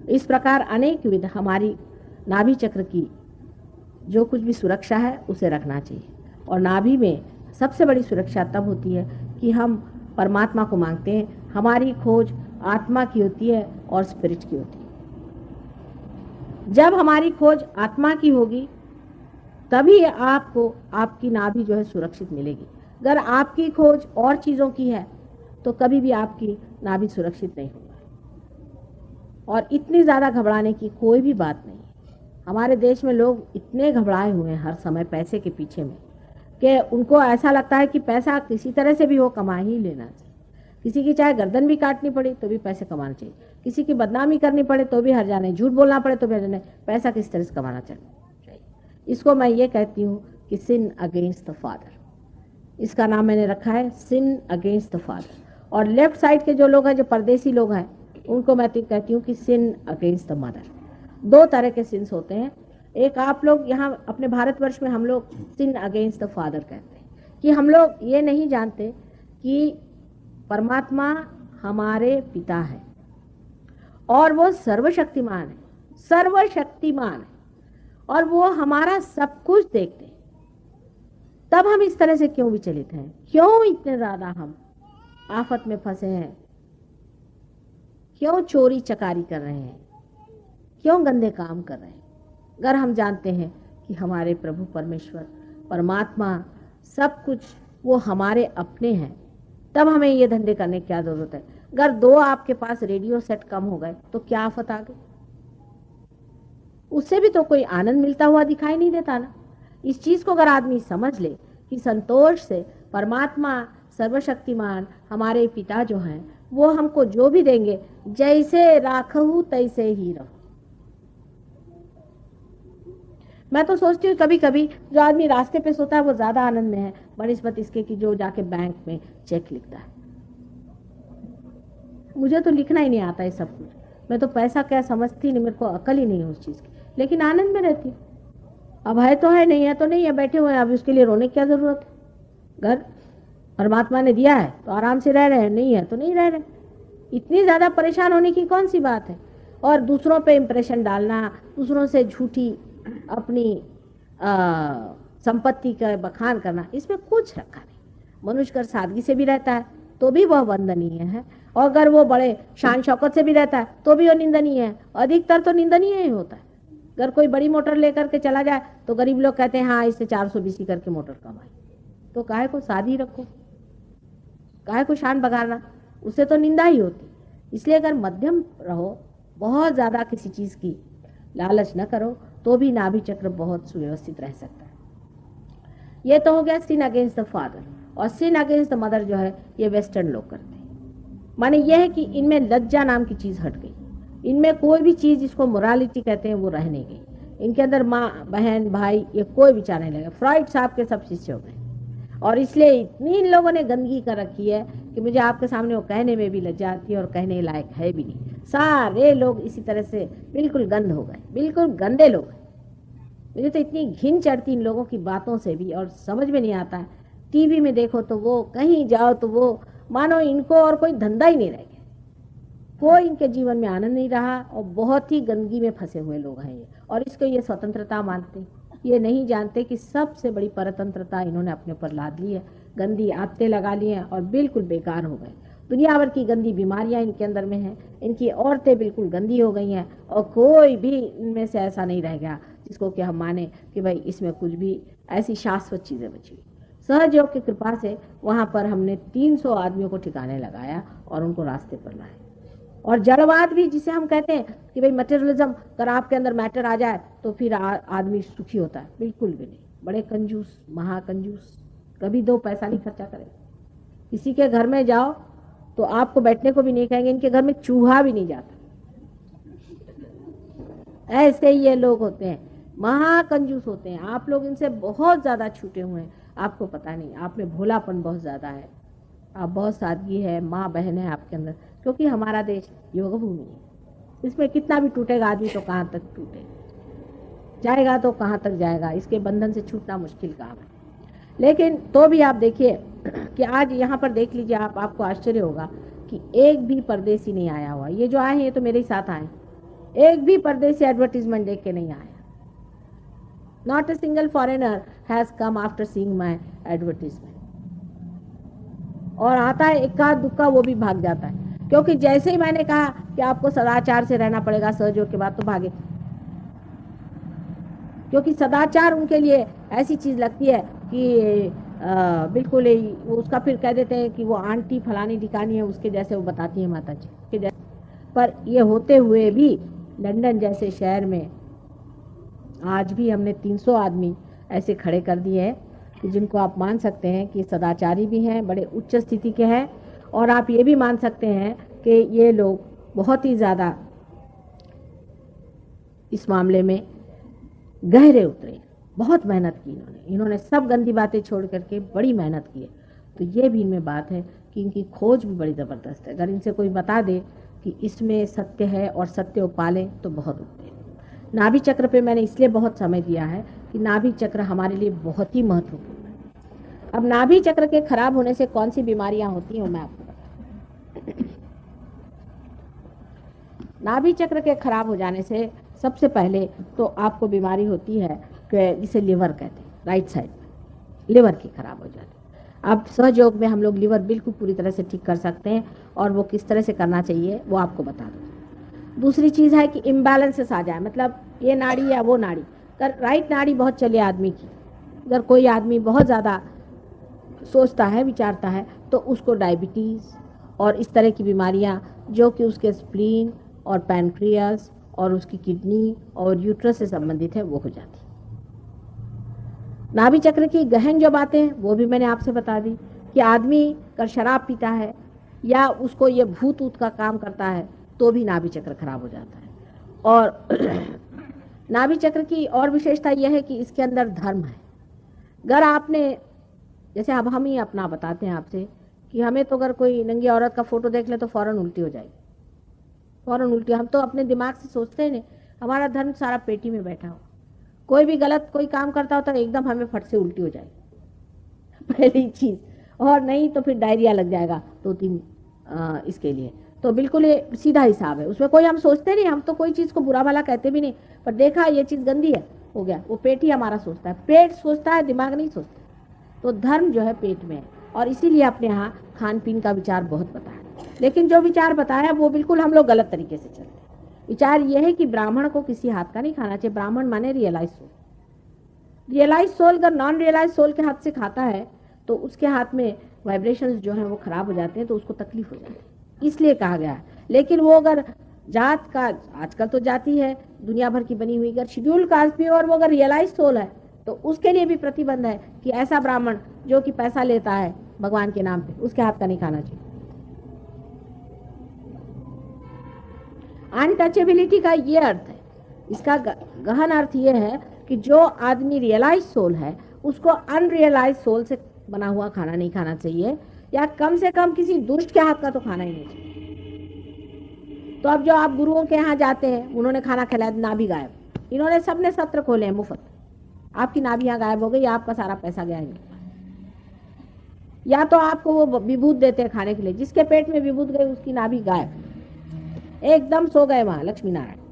इस प्रकार अनेक विध हमारी नाभि चक्र की जो कुछ भी सुरक्षा है उसे रखना चाहिए। और नाभि में सबसे बड़ी सुरक्षा तब होती है कि हम परमात्मा को मांगते हैं। हमारी खोज आत्मा की होती है और स्पिरिट की होती है। जब हमारी खोज आत्मा की होगी तभी आपको आपकी नाभि जो है सुरक्षित मिलेगी। अगर आपकी खोज और चीज़ों की है तो कभी भी आपकी नाभि सुरक्षित नहीं होगी। और इतनी ज़्यादा घबराने की कोई भी बात नहीं है। हमारे देश में लोग इतने घबराए हुए हैं हर समय पैसे के पीछे में कि उनको ऐसा लगता है कि पैसा किसी तरह से भी हो कमा ही लेना चाहिए। किसी की चाहे गर्दन भी काटनी पड़े तो भी पैसे कमाना चाहिए, किसी की बदनामी करनी पड़े तो भी हर्जा नहीं, झूठ बोलना पड़े तो भी हर्जा नहीं, पैसा किस तरह से कमाना चाहिए। इसको मैं ये कहती हूँ कि सिन अगेंस्ट द फादर। इसका नाम मैंने रखा है सिन अगेंस्ट द फादर। और लेफ्ट साइड के जो लोग हैं, जो परदेसी लोग हैं, उनको मैं कहती हूँ कि सिन अगेंस्ट द मदर। दो तरह के सिंस होते हैं। एक आप लोग यहाँ अपने भारतवर्ष में हम लोग सिन अगेंस्ट द फादर कहते हैं कि हम लोग ये नहीं जानते कि परमात्मा हमारे पिता है और वो सर्वशक्तिमान है, सर्वशक्तिमान है, और वो हमारा सब कुछ देखते हैं। तब हम इस तरह से क्यों विचलित हैं? क्यों इतने ज़्यादा हम आफत में फंसे हैं? क्यों चोरी चकारी कर रहे हैं? क्यों गंदे काम कर रहे हैं? अगर हम जानते हैं कि हमारे प्रभु परमेश्वर परमात्मा सब कुछ वो हमारे अपने हैं, तब हमें ये धंधे करने की क्या जरूरत है? अगर दो आपके पास रेडियो सेट कम हो गए तो क्या आफत आ गई? उससे भी तो कोई आनंद मिलता हुआ दिखाई नहीं देता ना। इस चीज को अगर आदमी समझ ले कि संतोष से परमात्मा सर्वशक्तिमान हमारे पिता जो हैं वो हमको जो भी देंगे, जैसे राखहु तैसे ही रहो। मैं तो सोचती हूँ कभी कभी जो आदमी रास्ते पे सोता है वो ज्यादा आनंद में है बनिस्बत इसके कि जो जाके बैंक में चेक लिखता है। मुझे तो लिखना ही नहीं आता है सब कुछ। मैं तो पैसा क्या समझती नहीं, मेरे को अकल ही नहीं है उस चीज की, लेकिन आनंद में रहती हूँ। अब है तो है, नहीं है तो नहीं है, बैठे हुए हैं, अब उसके लिए रोने की क्या जरूरत है? घर परमात्मा ने दिया है तो आराम से रह रहे हैं, नहीं है तो नहीं रह रहे। इतनी ज्यादा परेशान होने की कौन सी बात है? और दूसरों पे इंप्रेशन डालना, दूसरों से झूठी अपनी संपत्ति का बखान करना, इसमें कुछ रखा नहीं। मनुष्य कर सादगी से भी रहता है तो भी वह वंदनीय है, और अगर वो बड़े शान शौकत से भी रहता है तो भी वो निंदनीय है। अधिकतर तो निंदनीय ही होता है। अगर कोई बड़ी मोटर लेकर के चला जाए तो गरीब लोग कहते हैं हाँ इससे 420 करके मोटर कमाई। तो काहे को सादी रखो, काहे को शान बगाना, उससे तो निंदा ही होती। इसलिए अगर मध्यम रहो, बहुत ज्यादा किसी चीज की लालच न करो, तो भी नाभि चक्र बहुत सुव्यवस्थित रह सकता है। ये तो हो गया सिन अगेंस्ट द फादर। और सिन अगेंस्ट द मदर जो है ये वेस्टर्न लोग करते हैं। माने यह है कि इनमें लज्जा नाम की चीज हट गई। इनमें कोई भी चीज जिसको मोरालिटी कहते हैं वो रह नहीं गई। इनके अंदर माँ बहन भाई ये कोई विचार नहीं लगा। फ्रॉइड साहब के सब शिष्य हो गए, और इसलिए इतनी इन लोगों ने गंदगी कर रखी है कि मुझे आपके सामने वो कहने में भी लज्जा आती है और कहने लायक है भी नहीं। सारे लोग इसी तरह से बिल्कुल गंद हो गए, बिल्कुल गंदे लोग हैं। मुझे तो इतनी घिन चढ़ती इन लोगों की बातों से भी, और समझ में नहीं आता है। टीवी में देखो तो वो, कहीं जाओ तो वो, मानो इनको और कोई धंधा ही नहीं रह गया, कोई इनके जीवन में आनंद नहीं रहा, और बहुत ही गंदगी में फंसे हुए लोग हैं ये। और इसको ये स्वतंत्रता मानते, ये नहीं जानते कि सबसे बड़ी परतंत्रता इन्होंने अपने ऊपर लाद ली है। गंदी आदतें लगा ली हैं और बिल्कुल बेकार हो गए। दुनिया भर की गंदी बीमारियां इनके अंदर में हैं। इनकी औरतें बिल्कुल गंदी हो गई हैं, और कोई भी इनमें से ऐसा नहीं रह गया जिसको कि हम माने कि भाई इसमें कुछ भी ऐसी शाश्वत चीज़ें बची। सहयोग की कृपा से वहाँ पर हमने 300 आदमियों को ठिकाने लगाया और उनको रास्ते पर लाए। और जड़वाद भी जिसे हम कहते हैं कि भाई मटेरियलिज्म, अगर आपके अंदर मैटर आ जाए तो फिर आदमी सुखी होता है, बिल्कुल भी नहीं। बड़े कंजूस, महाकंजूस, कभी 2 पैसा नहीं खर्चा करेगा। किसी के घर में जाओ तो आपको बैठने को भी नहीं कहेंगे, इनके घर में चूहा भी नहीं जाता। ऐसे ये लोग होते हैं, महाकंजूस होते हैं। आप लोग इनसे बहुत ज्यादा छूटे हुए हैं, आपको पता नहीं। आप में भोलापन बहुत ज्यादा है, आप बहुत सादगी है, माँ बहन है आपके अंदर। क्योंकि हमारा देश योग भूमि है, इसमें कितना भी टूटेगा आदमी तो कहाँ तक टूटे जाएगा, तो कहाँ तक जाएगा। इसके बंधन से छूटना मुश्किल काम है। लेकिन तो भी आप देखिए कि आज यहाँ पर देख लीजिए आप, आपको आश्चर्य होगा कि एक भी परदेसी नहीं आया हुआ। ये जो आए हैं ये तो मेरे ही साथ आए, एक भी परदेसी एडवर्टीजमेंट देख के नहीं आया। Not a single foreigner has come after seeing my advertisement. और आता है इक्का दुक्का, वो भी भाग जाता है, क्योंकि जैसे ही मैंने कहा कि आपको सदाचार से रहना पड़ेगा सहयोग के बाद, तो भागे। क्योंकि सदाचार उनके लिए ऐसी चीज लगती है कि बिल्कुल ही वो उसका फिर कह देते हैं कि वो आंटी फलानी ठिकानी है, उसके जैसे वो बताती है माता जी के जैसे। पर ये होते हुए भी लंदन जैसे शहर में आज भी हमने 300 आदमी ऐसे खड़े कर दिए हैं कि जिनको आप मान सकते हैं कि सदाचारी भी हैं, बड़े उच्च स्थिति के हैं, और आप ये भी मान सकते हैं कि ये लोग बहुत ही ज़्यादा इस मामले में गहरे उतरे, बहुत मेहनत की इन्होंने सब गंदी बातें छोड़ करके बड़ी मेहनत की है। तो ये भी इनमें बात है कि इनकी खोज भी बड़ी ज़बरदस्त है। अगर इनसे कोई बता दे कि इसमें सत्य है और सत्य वो पाले तो बहुत उठते हैं। नाभि चक्र पे मैंने इसलिए बहुत समय दिया है कि नाभि चक्र हमारे लिए बहुत ही महत्वपूर्ण है। अब नाभि चक्र के खराब होने से कौन सी बीमारियां होती हैं मैं आपको बताऊं। नाभि चक्र के खराब हो जाने से सबसे पहले तो आपको बीमारी होती है कि जिसे लिवर कहते हैं, राइट साइड में लिवर की खराब हो जाती है। अब सहयोग में हम लोग लिवर बिल्कुल पूरी तरह से ठीक कर सकते हैं, और वो किस तरह से करना चाहिए वो आपको बता दूँ। दूसरी चीज़ है कि इम्बैलेंसेस आ जाए, मतलब ये नाड़ी या वो नाड़ी, अगर राइट नाड़ी बहुत चले आदमी की, अगर कोई आदमी बहुत ज़्यादा सोचता है विचारता है तो उसको डायबिटीज़ और इस तरह की बीमारियां जो कि उसके स्प्लीन और पैनक्रियास और उसकी किडनी और यूट्रस से संबंधित है वो हो जाती है। नाभि चक्र की गहन जो बातें हैं वो भी मैंने आपसे बता दी कि आदमी अगर शराब पीता है या उसको ये भूत ऊत का काम करता है तो भी नाभि चक्र खराब हो जाता है। और नाभि चक्र की और विशेषता यह है कि इसके अंदर धर्म है। अगर आपने, जैसे अब हम ही अपना बताते हैं आपसे कि हमें तो अगर कोई नंगी औरत का फोटो देख ले तो फौरन उल्टी हो जाएगी, फौरन उल्टी। हम तो अपने दिमाग से सोचते हैं नहीं, हमारा धर्म सारा पेटी में बैठा हो। कोई भी गलत कोई काम करता हो तो एकदम हमें फट से उल्टी हो जाएगी पहली चीज, और नहीं तो फिर डायरिया लग जाएगा 2-3 इसके लिए। तो बिल्कुल ये सीधा हिसाब है, उसमें कोई हम सोचते नहीं, हम तो कोई चीज को बुरा भला कहते भी नहीं, पर देखा ये चीज गंदी है हो गया, वो पेट ही हमारा सोचता है, पेट सोचता है दिमाग नहीं सोचता। तो धर्म जो है पेट में है, और इसीलिए अपने यहाँ खान पीन का विचार बहुत बताया। लेकिन जो विचार बताया वो बिल्कुल हम लोग गलत तरीके से चलते हैं। विचार यह है कि ब्राह्मण को किसी हाथ का नहीं खाना चाहिए। ब्राह्मण माने रियलाइज सोल। रियलाइज सोल अगर नॉन रियलाइज सोल के हाथ से खाता है तो उसके हाथ में वाइब्रेशंस जो हैं वो खराब हो जाते हैं, तो उसको तकलीफ हो जाती है, इसलिए कहा गया है। लेकिन वो अगर जात का, आजकल तो जाति है दुनिया भर की बनी हुई, अगर शेड्यूल कास्ट भी है और वो अगर रियलाइज सोल है तो उसके लिए भी प्रतिबंध है कि ऐसा ब्राह्मण जो कि पैसा लेता है भगवान के नाम पे, उसके हाथ का नहीं खाना चाहिए। अनटचेबिलिटी का ये अर्थ है, इसका गहन अर्थ ये है कि जो आदमी रियलाइज सोल है उसको अनरियलाइज सोल से बना हुआ खाना नहीं खाना चाहिए, या कम से कम किसी दुष्ट के हाथ का तो खाना ही नहीं चाहिए। तो अब जो आप गुरुओं के यहाँ जाते हैं, उन्होंने खाना खिलाया, नाभि गायब, इन्होंने सबने सत्र खोले हैं मुफ्त, आपकी नाभि यहाँ गायब हो गई, आपका सारा पैसा गया है। या तो आपको वो विभूत देते हैं खाने के लिए, जिसके पेट में विभूत गई उसकी नाभि गायब, एकदम सो गए वहां लक्ष्मी नारायण।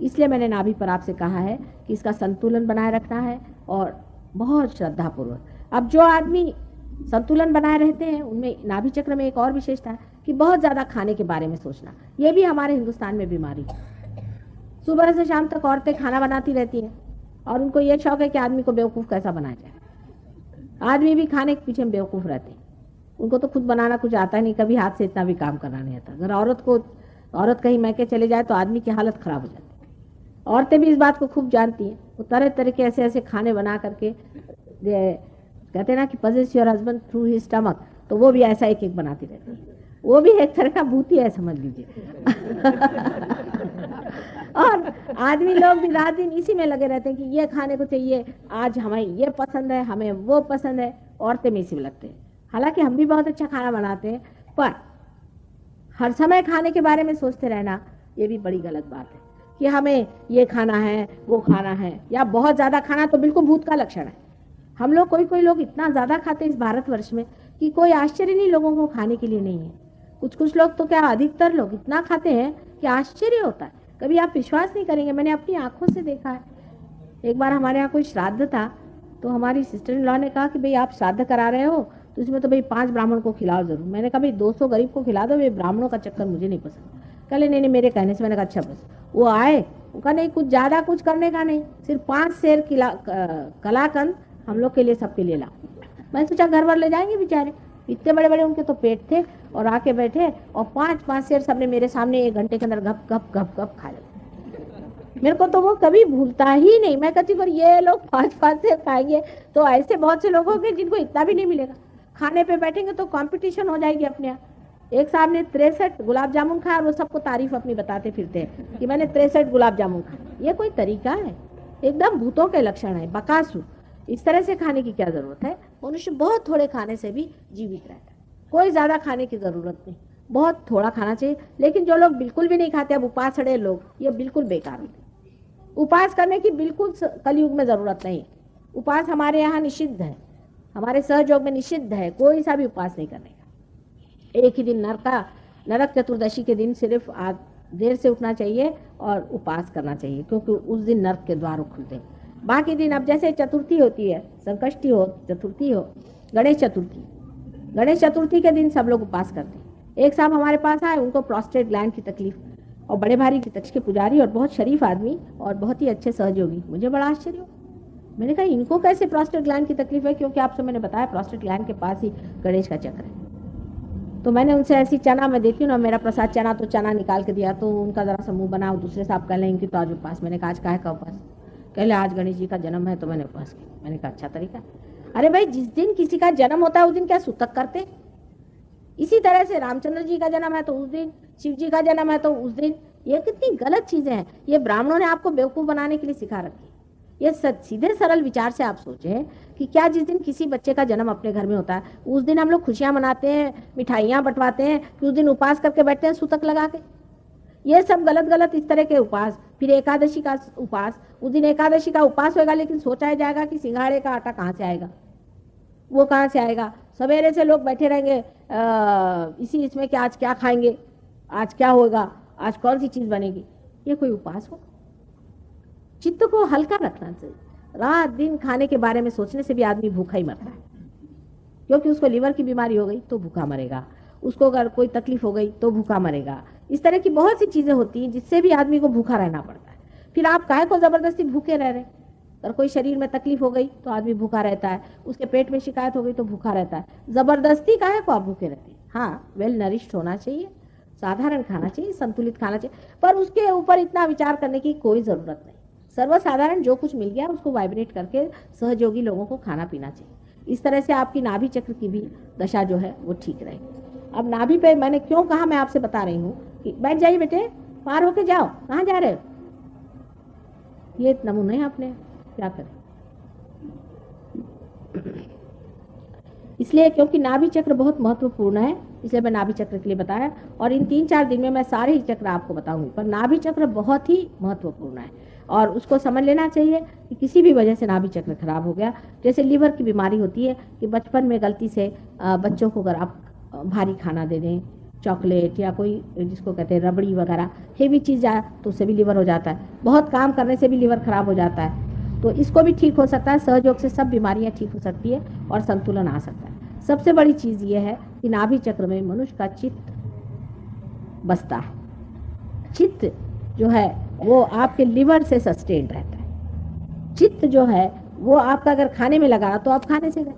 इसलिए मैंने नाभि पर आपसे कहा है कि इसका संतुलन बनाए रखना है, और बहुत श्रद्धा पूर्वक। अब जो आदमी संतुलन बनाए रहते हैं उनमें नाभि चक्र में एक और विशेषता है कि बहुत ज्यादा खाने के बारे में सोचना, ये भी हमारे हिंदुस्तान में बीमारी है। सुबह से शाम तक औरतें खाना बनाती रहती हैं और उनको ये शौक है कि आदमी को बेवकूफ कैसा बनाया जाए। आदमी भी खाने के पीछे बेवकूफ रहते हैं, उनको तो खुद बनाना कुछ आता नहीं, कभी हाथ से इतना भी काम करना नहीं आता। अगर औरत कहीं मैके चले जाए तो आदमी की हालत खराब हो जाती है। औरतें भी इस बात को खूब जानती हैं, वो तरह तरह के ऐसे ऐसे खाने बना करके, कहते हैं ना कि possess your husband through his stomach, तो वो भी ऐसा एक एक बनाती रहती है। वो भी एक तरह का भूत ही है समझ लीजिए और आदमी लोग भी रात दिन इसी में लगे रहते हैं कि ये खाने को चाहिए, आज हमें ये पसंद है, हमें वो पसंद है। औरतें में इसी में लगते हैं। हालांकि हम भी बहुत अच्छा खाना बनाते हैं, पर हर समय खाने के बारे में सोचते रहना ये भी बड़ी गलत बात है कि हमें ये खाना है वो खाना है, या बहुत ज्यादा खाना तो बिल्कुल भूत का लक्षण है। हम लोग कोई लोग इतना ज्यादा खाते हैं इस भारतवर्ष में कि कोई आश्चर्य नहीं लोगों को खाने के लिए नहीं है। कुछ लोग तो क्या, अधिकतर लोग इतना खाते हैं कि आश्चर्य होता है, कभी आप विश्वास नहीं करेंगे। मैंने अपनी आंखों से देखा है। एक बार हमारे यहाँ कोई श्राद्ध था, तो हमारी सिस्टर इन लॉ ने कहा कि भाई आप श्राद्ध करा रहे हो तो इसमें तो भाई 5 ब्राह्मण को खिलाओ जरूर। मैंने कहा भाई 200 गरीब को खिला दो, भाई ब्राह्मणों का चक्कर मुझे नहीं पसंद। कहले नहीं नहीं, मेरे कहने से। मैंने कहा अच्छा बस। वो आए, उनका नहीं कुछ ज्यादा कुछ करने का नहीं, सिर्फ 5 शेर कलाकंद हम लोग के लिए, सबके लिए लाओ। मैंने सोचा घर भर ले जाएंगे बेचारे, इतने बड़े बड़े उनके तो पेट थे, और आके बैठे और 5-5 शेर सबने मेरे सामने 1 घंटे के अंदर गप गप गप गप खा लिया। मेरे को तो वो कभी भूलता ही नहीं। मैं कहती हूँ ये लोग 5-5 शेर खाएंगे तो ऐसे बहुत से लोग होंगे जिनको इतना भी नहीं मिलेगा। खाने पे बैठेंगे तो कंपटीशन हो जाएगी अपने यहाँ। एक साहब ने 63 गुलाब जामुन खाया और वो सबको तारीफ अपनी बताते फिरते हैं कि मैंने 63 गुलाब जामुन खाए। ये कोई तरीका है? एकदम भूतों के लक्षण है, बकासुर। इस तरह से खाने की क्या जरूरत है? मनुष्य बहुत थोड़े खाने से भी जीवित रहता है, कोई ज्यादा खाने की जरूरत नहीं, बहुत थोड़ा खाना चाहिए। लेकिन जो लोग बिल्कुल भी नहीं खाते, अब उपासड़े लोग, ये बिल्कुल बेकार होते। उपास करने की बिल्कुल कलयुग में जरूरत नहीं। उपास हमारे यहाँ निषिद्ध है, हमारे सहयोग में निषिद्ध है, कोई सा भी उपास नहीं करने का। एक ही दिन नरक चतुर्दशी के दिन सिर्फ देर से उठना चाहिए और उपास करना चाहिए, क्योंकि उस दिन नरक के द्वार खुलते हैं। बाकी दिन, अब जैसे चतुर्थी होती है, संकष्टी हो, चतुर्थी हो, गणेश चतुर्थी के दिन सब लोग उपास करते हैं। एक साहब हमारे पास आए, उनको प्रोस्टेट ग्लैंड की तकलीफ, और बड़े भारी की तक्ष के पुजारी और बहुत शरीफ आदमी और बहुत ही अच्छे सहयोगी। मुझे बड़ा आश्चर्य हुआ। मैंने कहा इनको कैसे प्रोस्टेट ग्लैंड की तकलीफ है? क्योंकि आपसे मैंने बताया प्रोस्टेट ग्लैंड के पास ही गणेश का चक्र है। तो मैंने उनसे ऐसी चना, मैं देती हूँ ना मेरा प्रसाद चना, तो चना निकाल के दिया, तो उनका जरा सा मुंह बना। दूसरे साहब कह लें इनकी तो आज उपास। मैंने कहा आज काहे का उपास? कहले आज गणेश जी का जन्म है तो मैंने उपास किया। मैंने कहा अच्छा तरीका। अरे भाई, जिस दिन किसी का जन्म होता है उस दिन क्या सूतक करते? इसी तरह से रामचंद्र जी का जन्म है तो उस दिन, शिव जी का जन्म है तो उस दिन। ये कितनी गलत चीजें हैं। ये ब्राह्मणों ने आपको बेवकूफ बनाने के लिए सिखा रखी है। ये सीधे सरल विचार से आप सोचें कि क्या जिस दिन किसी बच्चे का जन्म अपने घर में होता है उस दिन हम लोग खुशियां मनाते हैं, मिठाइयां बंटवाते हैं, कि उस दिन उपास करके बैठते हैं सूतक लगा के? ये सब गलत इस तरह के उपास। फिर एकादशी का उपास, उस दिन एकादशी का उपास होगा, लेकिन सोचा जाएगा कि सिंघाड़े का आटा कहाँ से आएगा, वो कहाँ से आएगा। सवेरे से लोग बैठे रहेंगे इसमें कि आज क्या खाएंगे, आज क्या होगा, आज कौन सी चीज बनेगी। ये कोई उपास हो? चित्त को हल्का रखना चाहिए। रात दिन खाने के बारे में सोचने से भी आदमी भूखा ही मरता है, क्योंकि उसको लीवर की बीमारी हो गई तो भूखा मरेगा, उसको अगर कोई तकलीफ हो गई तो भूखा मरेगा। इस तरह की बहुत सी चीजें होती हैं जिससे भी आदमी को भूखा रहना पड़ता है। फिर आप काहे को जबरदस्ती भूखे रह रहे? अगर कोई शरीर में तकलीफ हो गई तो आदमी भूखा रहता है, उसके पेट में शिकायत हो गई तो भूखा रहता है। जबरदस्ती काहे को आप भूखे रहते हैं? हाँ, वेल नरिश्ड होना चाहिए, साधारण खाना चाहिए, संतुलित खाना चाहिए, पर उसके ऊपर इतना विचार करने की कोई जरूरत नहीं। सर्वसाधारण जो कुछ मिल गया उसको वाइब्रेट करके सहयोगी लोगों को खाना पीना चाहिए। इस तरह से आपकी नाभि चक्र की भी दशा जो है वो ठीक रहेगी। अब नाभि पे मैंने क्यों कहा, मैं आपसे बता रही हूँ कि बैठ जाइए बेटे, पार होके जाओ, कहाँ जा रहे हो? ये नमूने है अपने, क्या करें? इसलिए क्योंकि नाभि चक्र बहुत महत्वपूर्ण है, इसलिए मैं नाभि चक्र के लिए बताया। और इन 3-4 दिन में मैं सारे ही चक्र आपको बताऊंगी, पर नाभि चक्र बहुत ही महत्वपूर्ण है और उसको समझ लेना चाहिए कि किसी भी वजह से नाभि चक्र खराब हो गया, जैसे लीवर की बीमारी होती है कि बचपन में गलती से बच्चों को अगर आप भारी खाना दे दें, चॉकलेट या कोई जिसको कहते हैं रबड़ी वगैरह, हेवी चीज़ जाए तो उससे भी लीवर हो जाता है। बहुत काम करने से भी लीवर खराब हो जाता है, तो इसको भी ठीक हो सकता है। सहयोग से सब बीमारियां ठीक हो सकती है और संतुलन आ सकता है। सबसे बड़ी चीज़ ये है कि नाभि चक्र में मनुष्य का चित्त बसता है। चित्त जो है वो आपके लिवर से सस्टेन्ड रहता है। चित्त जो है वो आपका अगर खाने में लगा तो आप खाने से गए।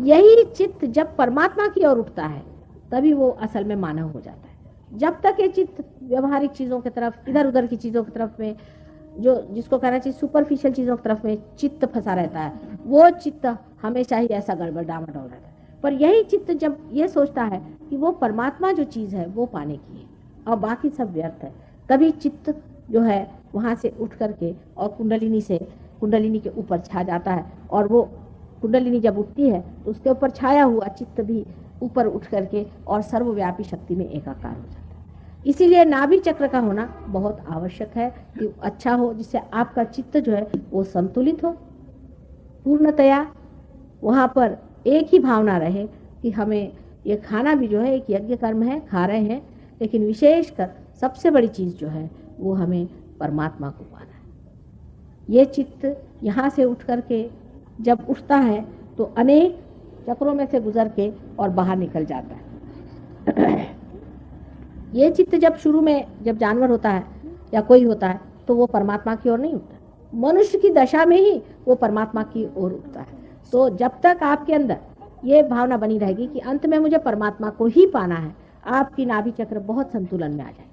यही चित्त जब परमात्मा की ओर उठता है तभी वो असल में मानव हो जाता है। जब तक ये चित्त व्यवहारिक चीज़ों की तरफ, इधर उधर की चीज़ों की तरफ में, जो जिसको कहना चाहिए सुपरफिशियल चीज़ों की तरफ में चित्त फंसा रहता है, वो चित्त हमेशा ही ऐसा गड़बड़ डामाडोल रहता है। पर यही चित्त जब ये सोचता है कि वो परमात्मा जो चीज़ है वो पाने की है और बाकी सब व्यर्थ है, तभी चित्त जो है वहाँ से उठ करके और कुंडलिनी के ऊपर छा जाता है। और वो कुंडलिनी जब उठती है तो उसके ऊपर छाया हुआ चित्त भी ऊपर उठ करके और सर्वव्यापी शक्ति में एकाकार हो जाता है। इसीलिए नाभि चक्र का होना बहुत आवश्यक है कि अच्छा हो, जिससे आपका चित्त जो है वो संतुलित हो पूर्णतया। वहाँ पर एक ही भावना रहे कि हमें ये खाना भी जो है एक यज्ञ कर्म है, खा रहे हैं, लेकिन विशेषकर सबसे बड़ी चीज जो है वो हमें परमात्मा को पाना है। ये चित्त यहाँ से उठ करके जब उठता है तो अनेक चक्रों में से गुजर के और बाहर निकल जाता है। ये चित्त जब शुरू में जब जानवर होता है या कोई होता है तो वो परमात्मा की ओर नहीं उठता, मनुष्य की दशा में ही वो परमात्मा की ओर उठता है। तो जब तक आपके अंदर ये भावना बनी रहेगी कि अंत में मुझे परमात्मा को ही पाना है, आपकी नाभि चक्र बहुत संतुलन में आ जाए।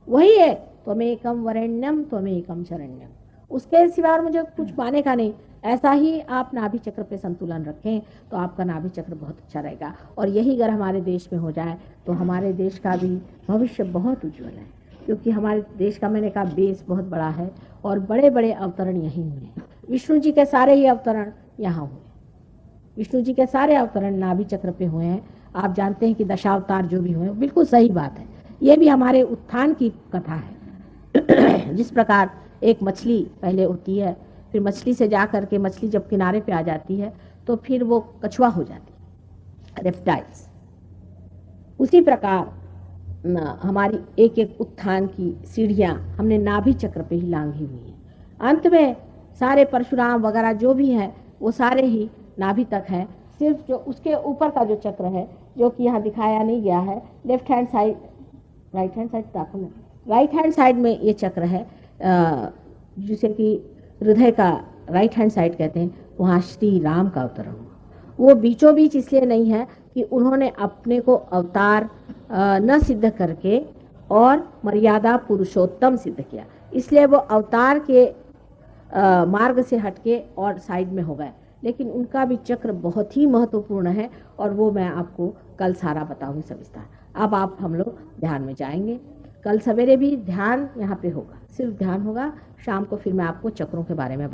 वही है त्वमेकम वरेण्यम त्वमेकम शरण्यम, उसके सिवा और मुझे कुछ पाने का नहीं। ऐसा ही आप नाभि चक्र पे संतुलन रखें तो आपका नाभि चक्र बहुत अच्छा रहेगा। और यही अगर हमारे देश में हो जाए तो हमारे देश का भी भविष्य बहुत उज्जवल है, क्योंकि हमारे देश का मैंने कहा बेस बहुत बड़ा है और बड़े बड़े अवतरण यहीं हुए हैं। विष्णु जी के सारे ही अवतरण यहाँ हुए, विष्णु जी के सारे अवतरण नाभि चक्र पे हुए हैं। आप जानते हैं कि दशावतार जो भी हुए, बिल्कुल सही बात है। ये भी हमारे उत्थान की कथा है। जिस प्रकार एक मछली पहले होती है, फिर मछली से जा करके मछली जब किनारे पे आ जाती है तो फिर वो कछुआ हो जाती है, रेप्टाइल्स। उसी प्रकार हमारी एक एक उत्थान की सीढ़ियां हमने नाभि चक्र पे ही लांघी हुई है। अंत में सारे परशुराम वगैरह जो भी हैं वो सारे ही नाभि तक है। सिर्फ जो उसके ऊपर का जो चक्र है जो कि यहाँ दिखाया नहीं गया है, left hand side, right hand side, right hand side में ये चक्र है जिसे कि हृदय का राइट हैंड साइड कहते हैं। वहाँ श्री राम का अवतरण हुआ। वो बीचों बीच इसलिए नहीं है कि उन्होंने अपने को अवतार न सिद्ध करके और मर्यादा पुरुषोत्तम सिद्ध किया, इसलिए वो अवतार के मार्ग से हटके और साइड में हो गए। लेकिन उनका भी चक्र बहुत ही महत्वपूर्ण है और वो मैं आपको कल सारा बताऊंगी सविस्तार। अब आप हम लोग ध्यान में जाएंगे। कल सवेरे भी ध्यान यहाँ पे होगा, सिर्फ ध्यान होगा। शाम को फिर मैं आपको चक्रों के बारे में